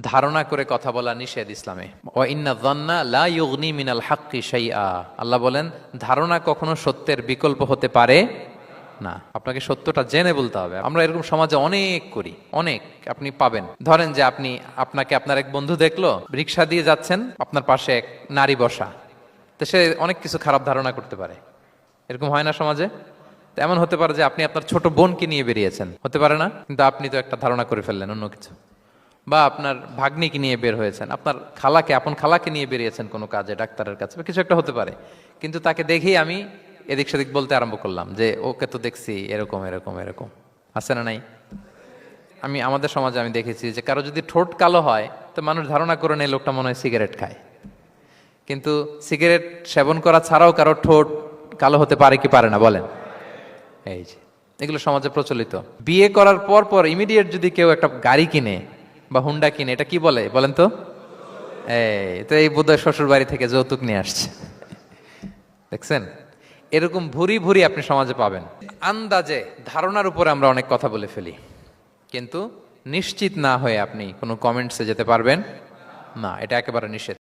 ধারণা করে কথা বলা নিষেধ ইসলামে। ওয়া ইন্না যান্না লা ইউগনি মিনাল হাক্কি শাইআ, আল্লাহ বলেন ধারণা কখনো সত্যের বিকল্প হতে পারে না। আপনাকে সত্যটা জেনে বলতে হবে। আমরা এরকম সমাজে অনেক করি, অনেক। আপনি পাবেন, ধরেন যে আপনাকে আপনার এক বন্ধু দেখলো, রিক্সা দিয়ে যাচ্ছেন, আপনার পাশে এক নারী বসা, তো সে অনেক কিছু খারাপ ধারণা করতে পারে। এরকম হয় না সমাজে? তো এমন হতে পারে যে আপনি আপনার ছোট বোনকে নিয়ে বেরিয়েছেন, হতে পারে না? কিন্তু আপনি তো একটা ধারণা করে ফেললেন অন্য কিছু। বা আপনার ভাগ্নিকে নিয়ে বের হয়েছেন, আপনার আপন খালাকে নিয়ে বেরিয়েছেন কোনো কাজে, ডাক্তারের কাছে বা কিছু একটা হতে পারে। কিন্তু তাকে দেখেই আমি এদিক সেদিক বলতে আরম্ভ করলাম যে ওকে তো দেখছি এরকম এরকম এরকম। আছে না নাই? আমাদের সমাজে আমি দেখেছি যে কারো যদি ঠোঁট কালো হয় তো মানুষ ধারণা করে নেয় লোকটা মনে হয় সিগারেট খায়। কিন্তু সিগারেট সেবন করা ছাড়াও কারো ঠোঁট কালো হতে পারে কি পারে না বলেন? এই যে এগুলো সমাজে প্রচলিত। বিয়ে করার পর পর ইমিডিয়েট যদি কেউ একটা গাড়ি কিনে বা হুন্ডা কিনে, এটা কি বলে বলেন তো? এই বোধহয় শ্বশুর বাড়ি থেকে যৌতুক নিয়ে আসছে। দেখছেন, এরকম ভুরি ভুরি আপনি সমাজে পাবেন। আন্দাজে ধারণার উপরে আমরা অনেক কথা বলে ফেলি, কিন্তু নিশ্চিত না হয়ে আপনি কোনো কমেন্টসে যেতে পারবেন না, এটা একেবারে নিষেধ।